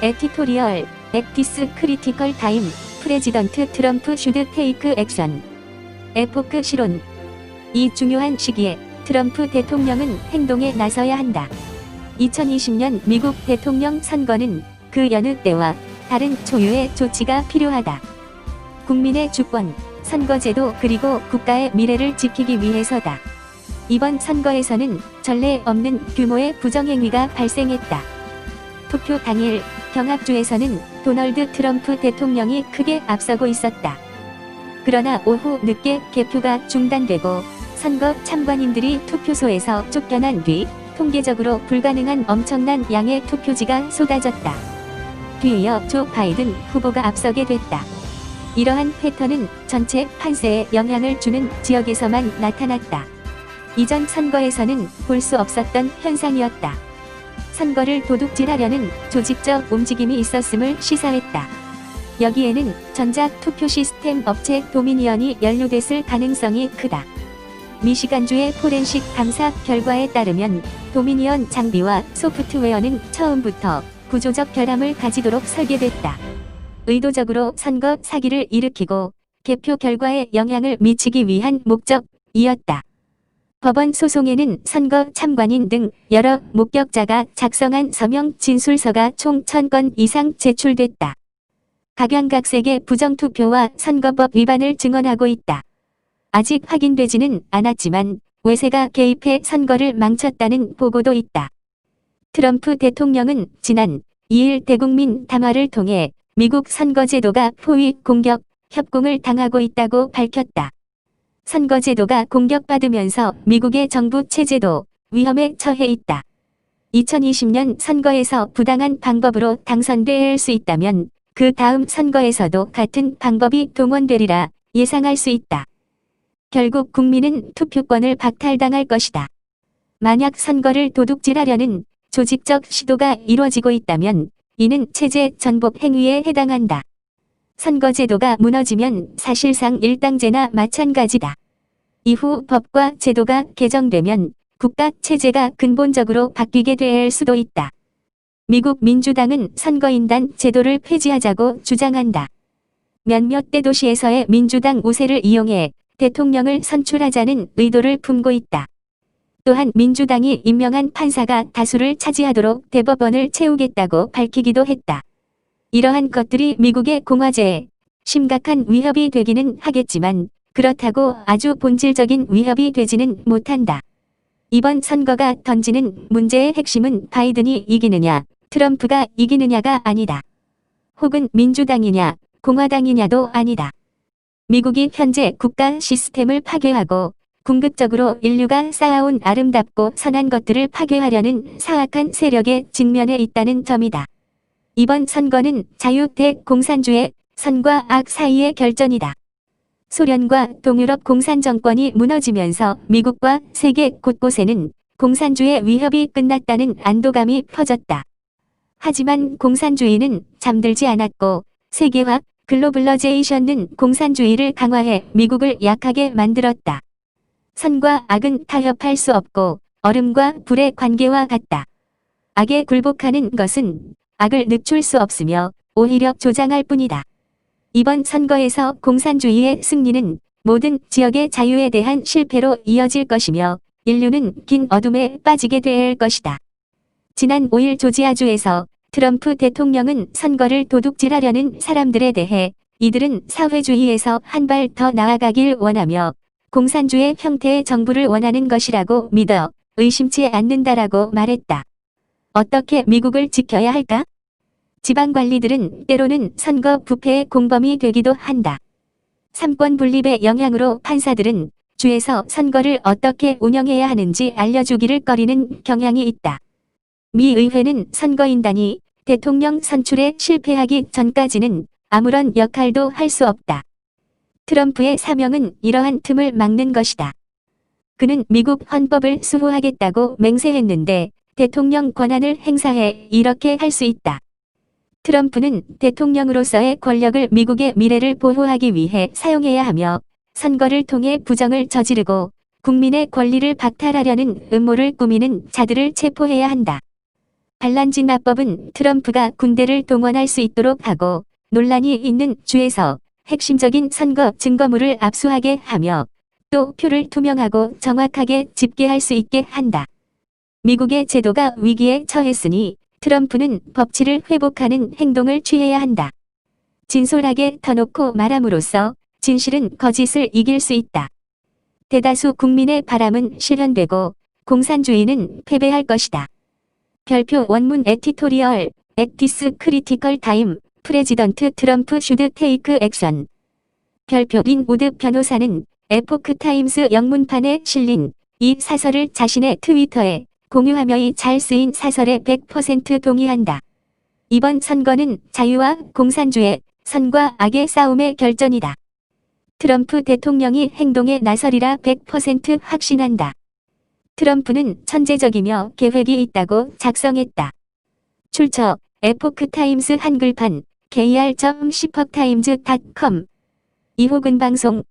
에디토리얼, 엑디스 크리티컬 타임, 프레지던트 트럼프 슈드 테이크 액션. 에포크 실론. 이 중요한 시기에 트럼프 대통령은 행동에 나서야 한다. 2020년 미국 대통령 선거는 그 여느 때와 다른 초유의 조치가 필요하다. 국민의 주권, 선거제도 그리고 국가의 미래를 지키기 위해서다. 이번 선거에서는 전례 없는 규모의 부정행위가 발생했다. 투표 당일 경합주에서는 도널드 트럼프 대통령이 크게 앞서고 있었다. 그러나 오후 늦게 개표가 중단되고 선거 참관인들이 투표소에서 쫓겨난 뒤 통계적으로 불가능한 엄청난 양의 투표지가 쏟아졌다. 뒤이어 조 바이든 후보가 앞서게 됐다. 이러한 패턴은 전체 판세에 영향을 주는 지역에서만 나타났다. 이전 선거에서는 볼 수 없었던 현상이었다. 선거를 도둑질하려는 조직적 움직임이 있었음을 시사했다. 여기에는 전자투표 시스템 업체 도미니언이 연루됐을 가능성이 크다. 미시간주의 포렌식 감사 결과에 따르면 도미니언 장비와 소프트웨어는 처음부터 구조적 결함을 가지도록 설계됐다. 의도적으로 선거 사기를 일으키고 개표 결과에 영향을 미치기 위한 목적이었다. 법원 소송에는 선거 참관인 등 여러 목격자가 작성한 서명 진술서가 총 1000건 이상 제출됐다. 각양각색의 부정투표와 선거법 위반을 증언하고 있다. 아직 확인되지는 않았지만 외세가 개입해 선거를 망쳤다는 보고도 있다. 트럼프 대통령은 지난 2일 대국민 담화를 통해 미국 선거제도가 포위 공격, 협공을 당하고 있다고 밝혔다. 선거제도가 공격받으면서 미국의 정부 체제도 위험에 처해 있다. 2020년 선거에서 부당한 방법으로 당선될 수 있다면 그 다음 선거에서도 같은 방법이 동원되리라 예상할 수 있다. 결국 국민은 투표권을 박탈당할 것이다. 만약 선거를 도둑질하려는 조직적 시도가 이루어지고 있다면 이는 체제 전복 행위에 해당한다. 선거제도가 무너지면 사실상 일당제나 마찬가지다. 이후 법과 제도가 개정되면 국가 체제가 근본적으로 바뀌게 될 수도 있다. 미국 민주당은 선거인단 제도를 폐지하자고 주장한다. 몇몇 대도시에서의 민주당 우세를 이용해 대통령을 선출하자는 의도를 품고 있다. 또한 민주당이 임명한 판사가 다수를 차지하도록 대법원을 채우겠다고 밝히기도 했다. 이러한 것들이 미국의 공화제에 심각한 위협이 되기는 하겠지만 그렇다고 아주 본질적인 위협이 되지는 못한다. 이번 선거가 던지는 문제의 핵심은 바이든이 이기느냐, 트럼프가 이기느냐가 아니다. 혹은 민주당이냐, 공화당이냐도 아니다. 미국이 현재 국가 시스템을 파괴하고 궁극적으로 인류가 쌓아온 아름답고 선한 것들을 파괴하려는 사악한 세력에 직면해 있다는 점이다. 이번 선거는 자유대공산주의 선과 악 사이의 결전이다. 소련과 동유럽 공산 정권이 무너지면서 미국과 세계 곳곳에는 공산주의 위협이 끝났다는 안도감이 퍼졌다. 하지만 공산주의는 잠들지 않았고 세계화, 글로벌라이제이션은 공산주의를 강화해 미국을 약하게 만들었다. 선과 악은 타협할 수 없고 얼음과 불의 관계와 같다. 악에 굴복하는 것은 악을 늦출 수 없으며 오히려 조장할 뿐이다. 이번 선거에서 공산주의의 승리는 모든 지역의 자유에 대한 실패로 이어질 것이며 인류는 긴 어둠에 빠지게 될 것이다. 지난 5일 조지아주에서 트럼프 대통령은 선거를 도둑질하려는 사람들에 대해 이들은 사회주의에서 한 발 더 나아가길 원하며 공산주의 형태의 정부를 원하는 것이라고 믿어 의심치 않는다라고 말했다. 어떻게 미국을 지켜야 할까? 지방관리들은 때로는 선거 부패의 공범이 되기도 한다. 삼권 분립의 영향으로 판사들은 주에서 선거를 어떻게 운영해야 하는지 알려주기를 꺼리는 경향이 있다. 미 의회는 선거인단이 대통령 선출에 실패하기 전까지는 아무런 역할도 할 수 없다. 트럼프의 사명은 이러한 틈을 막는 것이다. 그는 미국 헌법을 수호하겠다고 맹세했는데 대통령 권한을 행사해 이렇게 할 수 있다. 트럼프는 대통령으로서의 권력을 미국의 미래를 보호하기 위해 사용해야 하며 선거를 통해 부정을 저지르고 국민의 권리를 박탈하려는 음모를 꾸미는 자들을 체포해야 한다. 반란진화법은 트럼프가 군대를 동원할 수 있도록 하고 논란이 있는 주에서 핵심적인 선거 증거물을 압수하게 하며 또 표를 투명하고 정확하게 집계할 수 있게 한다. 미국의 제도가 위기에 처했으니 트럼프는 법치를 회복하는 행동을 취해야 한다. 진솔하게 터놓고 말함으로써 진실은 거짓을 이길 수 있다. 대다수 국민의 바람은 실현되고 공산주의는 패배할 것이다. 별표 원문 에디토리얼 액티스 크리티컬 타임 프레지던트 트럼프 슈드 테이크 액션. 별표 린우드 변호사는 에포크 타임스 영문판에 실린 이 사설을 자신의 트위터에 공유하며 이 잘 쓰인 사설에 100% 동의한다. 이번 선거는 자유와 공산주의, 선과 악의 싸움의 결전이다. 트럼프 대통령이 행동에 나서리라 100% 확신한다. 트럼프는 천재적이며 계획이 있다고 작성했다. 출처 에포크 타임스 한글판 kr.cpubtimes.com 이호근 방송